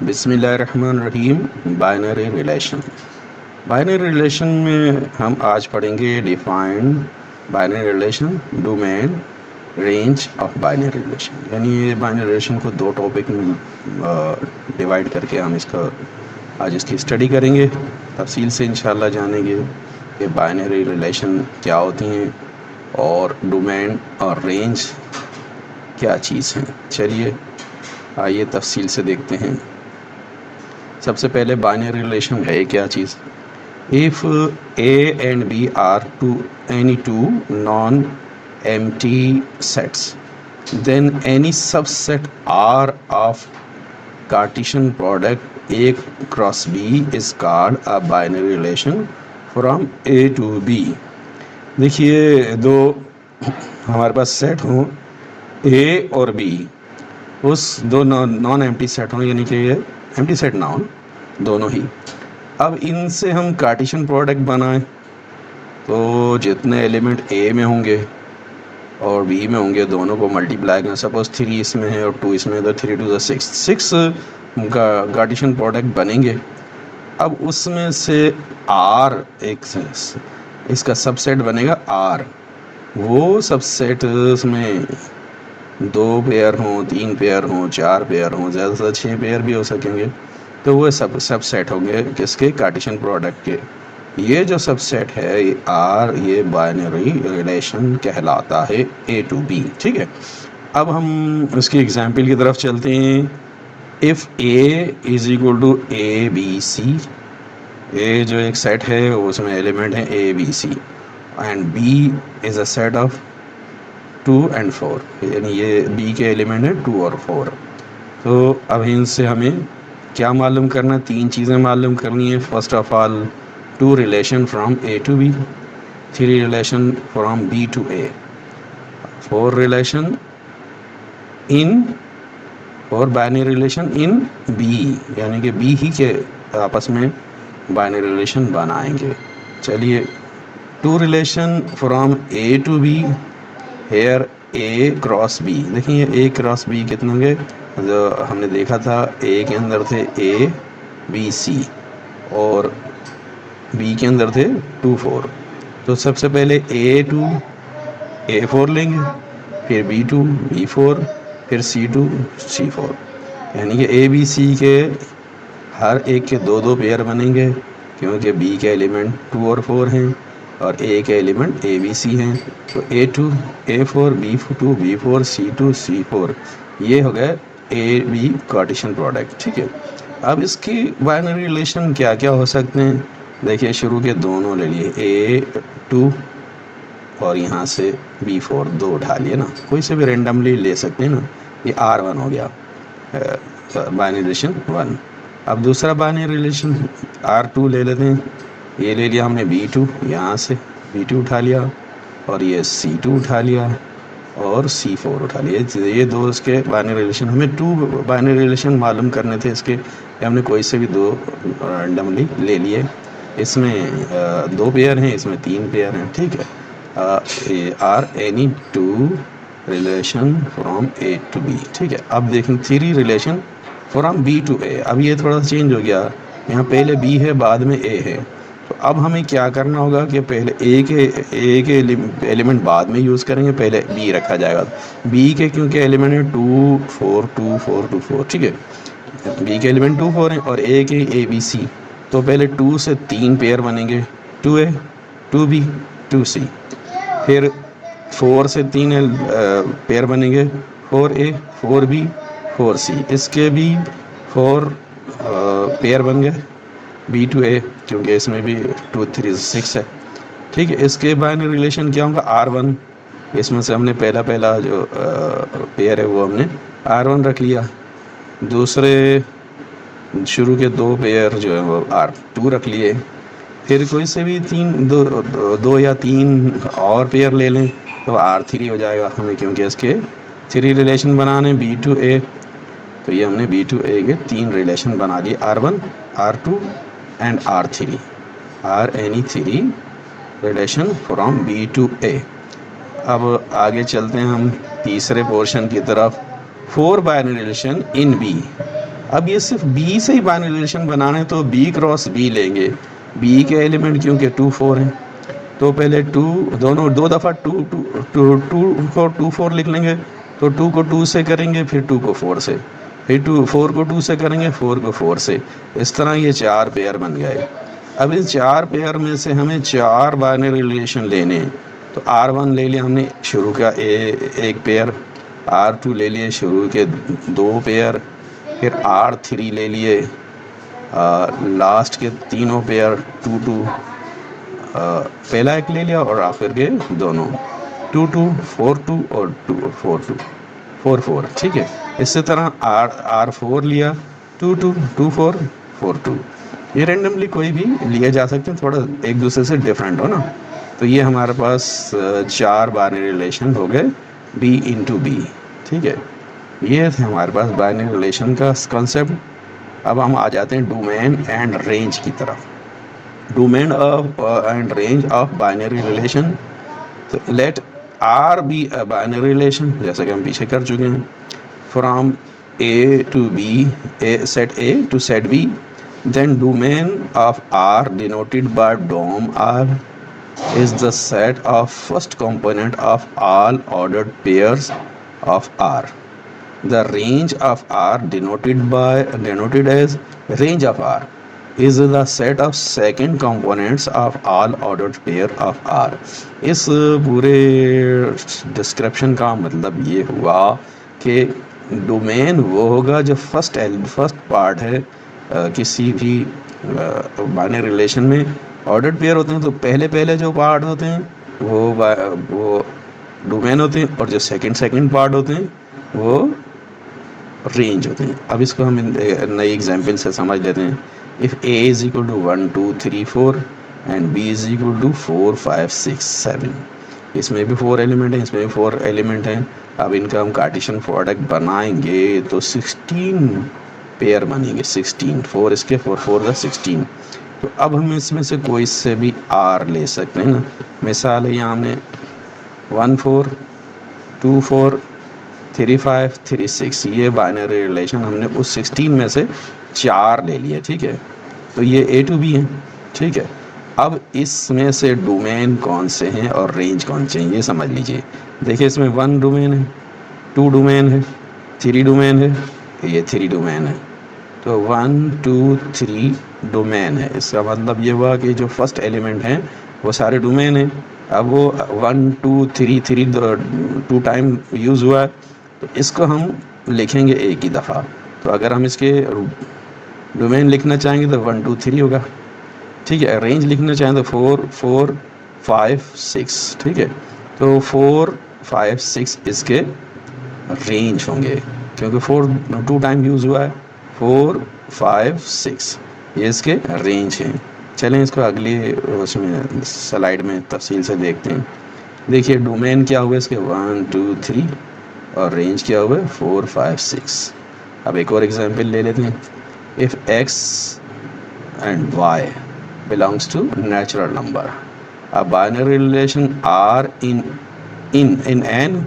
बिस्मिल्लाहिर्रहमानिर्रहीम। Binary relation. Binary relation में हम आज पढ़ेंगे defined binary relation, domain, range of binary relation. यानी ये बाइनरी रिलेशन को दो टॉपिक में डिवाइड करके हम आज इसकी स्टडी करेंगे। तफसील से इंशाल्लाह जानेंगे कि बाइनरी रिलेशन क्या होती हैं और डोमेन और रेंज क्या चीज़ हैं। चलिए आइए तफसील से देखते हैं। सबसे पहले बाइनरी रिलेशन है क्या चीज़। If A and B are any two non empty sets, then any subset R of Cartesian product A cross B is called a binary relation from A to B। देखिए दो हमारे पास set हों A और B, उस दो non empty set हों, यानी कि ये एम्प्टी सेट ना हो दोनों ही। अब इनसे हम कार्टेशियन प्रोडक्ट बनाएं तो जितने एलिमेंट A में होंगे और बी में होंगे दोनों को मल्टीप्लाई करें। सपोज 3 इसमें है और 2 इसमें है तो 3 2 6 कार्टेशियन प्रोडक्ट बनेंगे। अब उसमें से आर इसका सबसेट बनेगा आर। वो सबसेट उसमें 2 पेयर हों, 3 पेयर हों, 4 पेयर हों, ज़्यादा से ज़्यादा 6 पेयर भी हो सकेंगे। तो वो सबसेट होंगे किसके, कार्टेशियन प्रोडक्ट के। ये जो सबसेट है ये आर, ये बाइनरी रिलेशन कहलाता है ए टू बी। ठीक है, अब हम इसकी एग्जाम्पल की तरफ चलते हैं। If A is equal to A B C, A जो एक सेट है उसमें एलिमेंट है A B C, and B is a set of 2 and 4, यानी ये बी के एलिमेंट है 2 और 4। तो अब इनसे हमें क्या मालूम करना, 3 चीज़ें मालूम करनी है। First of all 2 relation from A to B, 3 relation from B to A, 4 relation in और बाइनरी रिलेशन इन B, यानी कि B ही के आपस में बाइनरी रिलेशन बनाएंगे। चलिए 2 relation from A to B, here A cross B। देखिए A cross B कितने होंगे, जो हमने देखा था A के अंदर थे A B C और बी के अंदर थे 2 4। तो सबसे पहले A2 A4 लेंगे, फिर B2 B4, फिर C2 C4, यानी कि A B C के हर एक के 2 2 पेयर बनेंगे, क्योंकि B के एलिमेंट 2 और 4 हैं और A के एलिमेंट A B C हैं। तो A2 A4 B2 B4 C2 C4, ये हो गया A B कार्टेशियन प्रोडक्ट। ठीक है, अब इसकी बाइनरी रिलेशन क्या क्या हो सकते हैं। देखिए शुरू के दोनों ले लिए, A2 और यहाँ से B4 दो उठा लिए ना, कोई से भी रेंडमली ले सकते हैं ना। ये R1 हो गया बाइनरी रिलेशन 1। अब दूसरा बाइनरी रिलेशन R2 ले लेते हैं। ये ले लिया हमने B2, यहाँ से B2 उठा लिया और ये C2 उठा लिया और C4 उठा लिया। ये दो इसके बाइनरी रिलेशन, हमें 2 बाइनरी रिलेशन मालूम करने थे इसके, हमने कोई से भी 2 रैंडमली ले लिए। इसमें 2 पेयर हैं, इसमें 3 पेयर हैं। ठीक है, are any 2 relation from A to B. ठीक है, अब देखें 3 relation from B to A. अब ये थोड़ा सा चेंज हो गया, यहाँ पहले बी है बाद में ए है। तो अब हमें क्या करना होगा कि पहले ए के एलिमेंट बाद में यूज़ करेंगे, पहले बी रखा जाएगा। बी के क्योंकि एलिमेंट है 2 4 2 4 2 4। ठीक है, बी के एलिमेंट 2 4 हैं और ए के ए बी सी। तो पहले 2 से 3 पेयर बनेंगे, 2A 2B 2C। फिर 4 से 3 पेयर बनेंगे, 4A 4B 4C। इसके भी 4 पेयर बन गए, B2A, क्योंकि इसमें भी 2 3 6 है। ठीक है, इसके बाइनरी रिलेशन क्या होगा, R1। इसमें से हमने पहला जो पेयर है वो हमने R1 रख लिया। दूसरे शुरू के 2 पेयर जो है वो R2 रख लिए। फिर कोई से भी 2 या 3 और पेयर ले लें तो R3 हो जाएगा हमें, क्योंकि इसके 3 रिलेशन बनाने B2A। तो ये हमने B2A के 3 रिलेशन बना लिए, R1 R2 and R3, are any 3 relation from B2A। अब आगे चलते हैं हम तीसरे पोर्शन की तरफ, 4 बाइनरी रिलेशन इन B। अब ये सिर्फ बी से ही बाइनरी रिलेशन बनाना है तो बी क्रॉस बी लेंगे। बी के एलिमेंट क्योंकि 2 4 हैं तो पहले 2 दोनों दो दफ़ा 2 2 2 2 4 लिख लेंगे। तो 2 को 2 से करेंगे, फिर 2 को 4 से, फिर 4 को 2 से करेंगे, 4 को 4 से। इस तरह ये 4 पेयर बन गए। अब इस 4 पेयर में से हमें 4 बाइनरी रिलेशन लेने हैं। तो R1 ले लिया हमने शुरू का एक पेयर, R2 ले लिए शुरू के 2 पेयर, फिर R3 ले लिए लास्ट के तीनों पेयर 2 2, पहला एक ले लिया और आखिर के दोनों 2 2 4 2 और 2 4 2 4 4। ठीक है, इसी तरह R4 लिया 2 2 2 4 4 2। ये रेंडमली कोई भी लिए जा सकते हैं, थोड़ा एक दूसरे से डिफरेंट हो ना। तो ये हमारे पास 4 बाइनरी रिलेशन हो गए B इंटू बी। ठीक है, ये थे हमारे पास बाइनरी रिलेशन का कॉन्सेप्ट। अब हम आ जाते हैं डोमेन एंड रेंज की तरफ। Domain of and range of binary relation. तो let R be a binary relation, जैसा कि हम पीछे कर चुके हैं, from A to B, set A to set B, then domain of R denoted by dom R is the set of first component of all ordered pairs of R. The range of R denoted as range of R is the set of second components of all ordered pair of R. इस पूरे description का मतलब ये हुआ कि domain वो होगा जो फर्स्ट पार्ट है किसी भी बाइनरी रिलेशन में। ऑर्डर्ड पेयर होते हैं तो पहले जो पार्ट होते हैं वो डोमेन होते हैं, और जो सेकंड पार्ट होते हैं वो रेंज होते हैं। अब इसको हम नई एग्जांपल से समझ लेते हैं। If A is equal to 1 2 3 4 and B is equal to 4 5 6 7, इसमें भी 4 एलिमेंट हैं, इसमें भी 4 एलिमेंट हैं। अब इनका हम कार्टेशियन प्रोडक्ट बनाएंगे तो 16 पेयर बनेंगे। 16, 4 इसके 4 4 का 16। तो अब हम इसमें से कोई से भी R ले सकते हैं ना। मिसाल है यहाँ हमने 1 4 2 4 3 5 3 6, ये बाइनरी रिलेशन हमने उस 16 में से 4 ले लिए। ठीक है, तो ये A to B है। ठीक है, अब इसमें से डोमेन कौन से हैं और रेंज कौन से हैं ये समझ लीजिए। देखिए इसमें 1 डोमेन है, 2 डोमेन है, 3 डोमेन है, ये 3 डोमेन है। तो 1 2 3 डोमेन है। इसका मतलब ये हुआ कि जो फर्स्ट एलिमेंट हैं वो सारे डोमेन हैं। अब वो 1 2 3 3 2 टाइम यूज़ हुआ है, तो इसको हम लिखेंगे एक ही दफ़ा। तो अगर हम इसके डोमेन लिखना चाहेंगे तो 1 2 3 होगा। ठीक है, रेंज लिखना चाहें तो 4 4 5 6। ठीक है, तो 4 5 6 इसके रेंज होंगे क्योंकि 4 2 टाइम यूज़ हुआ है। 4 5 6 ये इसके रेंज हैं। चलें इसको अगली उसमें स्लाइड में तफसील से देखते हैं। देखिए डोमेन क्या हुआ इसके 1 2 3 और रेंज क्या हुआ 4 5 6। अब एक और एग्जांपल ले लेते हैं। If x and y belongs to natural number, a binary relation R in n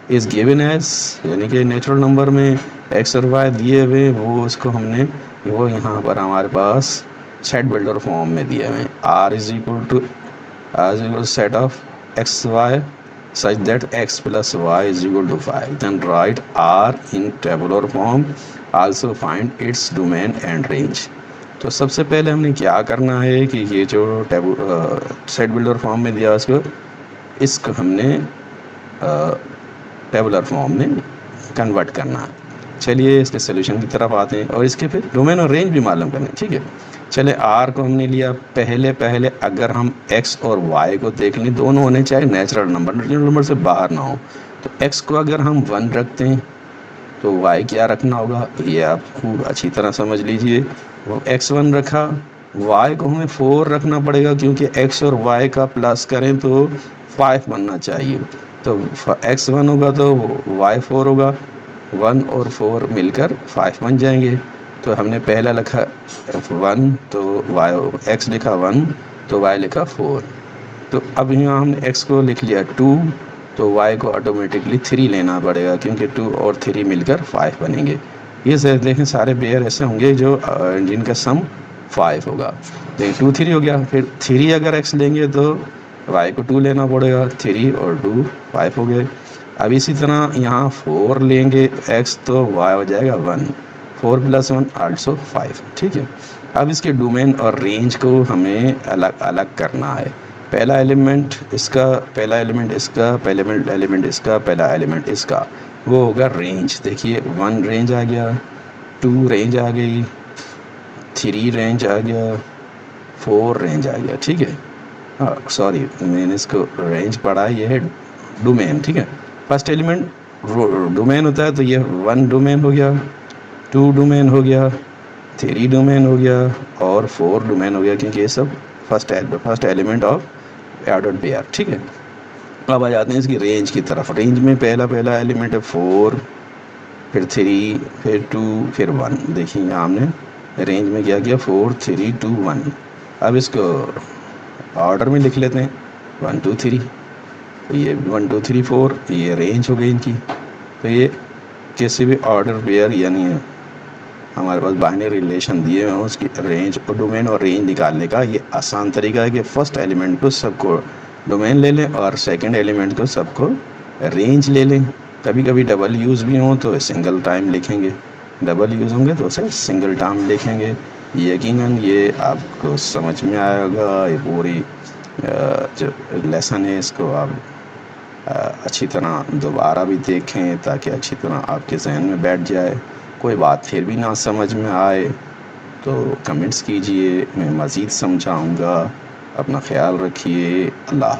is given as, यानी कि नेचुरल नंबर में x और y दिए हुए वो उसको हमने वो यहाँ पर हमारे पास सेट बिल्डर फॉर्म में दिए हुए हैं। R is equal to set of x y such that x plus y is equal to 5. Then write R in tabular form. Also find its domain and range. तो सबसे पहले हमने क्या करना है कि ये जो सेट बिल्डर फॉर्म में दिया इसको हमने टेबुलर फॉर्म में कन्वर्ट करना है। चलिए इसके सोल्यूशन की तरफ आते हैं और इसके फिर डोमेन और रेंज भी मालूम करना है। ठीक है, चले R को हमने लिया। पहले अगर हम x और y को देख लें, दोनों होने चाहिए नेचुरल नंबर से बाहर ना हो। तो x को अगर हम 1 रखते हैं तो y क्या रखना होगा ये आप खूब अच्छी तरह समझ लीजिए। वो x1 रखा, y को हमें 4 रखना पड़ेगा क्योंकि x और y का प्लस करें तो 5 बनना चाहिए। तो x1 होगा तो y 4 होगा, 1 और 4 मिलकर 5 बन जाएंगे। तो हमने पहला लिखा 1 तो x लिखा 1 तो y लिखा 4। तो अब यहाँ हमने x को लिख लिया 2 तो y को ऑटोमेटिकली 3 लेना पड़ेगा क्योंकि 2 और 3 मिलकर 5 बनेंगे। ये से देखें सारे पेयर ऐसे होंगे जो जिनका सम 5 होगा। लेकिन 2 3 हो गया, फिर 3 अगर एक्स लेंगे तो वाई को 2 लेना पड़ेगा, 3 और 2 5 हो गए। अब इसी तरह यहाँ 4 लेंगे एक्स तो वाई हो जाएगा 1, 4 + 1 आल्सो 5, ठीक है। अब इसके डोमेन और रेंज को हमें अलग अलग करना है। पहला एलिमेंट इसका, पहला एलिमेंट इसका, पहला एलिमेंट इसका, पहला एलिमेंट इसका, वो होगा रेंज। देखिए 1 रेंज आ गया, 2 रेंज आ गई, 3 रेंज आ गया, 4 रेंज आ गया, ठीक है। हाँ सॉरी, मैंने इसको रेंज पढ़ा, ये है डोमेन, ठीक है। फर्स्ट एलिमेंट डोमेन होता है तो ये 1 डोमेन हो गया, 2 डोमेन हो गया, 3 डोमेन हो गया और 4 डोमेन हो गया, क्योंकि ये सब first element of ordered pair, ठीक है। अब आ जाते हैं इसकी रेंज की तरफ। रेंज में पहला एलिमेंट है 4, फिर 3, फिर 2, फिर 1। देखिए यहाँ हमने रेंज में क्या किया, 4 3 2 1। अब इसको ऑर्डर में लिख लेते हैं 1 2 3। तो ये 1 2 3 4 ये रेंज हो गई इनकी। तो ये किसी भी ऑर्डर पेयर यानी हमारे पास बाइनरी रिलेशन दिए हुए हैं उसकी रेंज और डोमेन और रेंज निकालने का ये आसान तरीका है कि फर्स्ट एलिमेंट को सबको डोमेन ले लें और सेकंड एलिमेंट को सबको रेंज ले लें। कभी कभी डबल यूज़ भी हो तो सिंगल टाइम लिखेंगे, डबल यूज़ होंगे तो उसे सिंगल टाइम लिखेंगे। यकीनन ये आपको समझ में आएगा। ये पूरी जो लेसन है इसको आप अच्छी तरह दोबारा भी देखें ताकि अच्छी तरह आपके जहन में बैठ जाए। कोई बात फिर भी ना समझ में आए तो कमेंट्स कीजिए, मैं मज़ीद समझाऊँगा। अपना ख्याल रखिए। अल्लाह।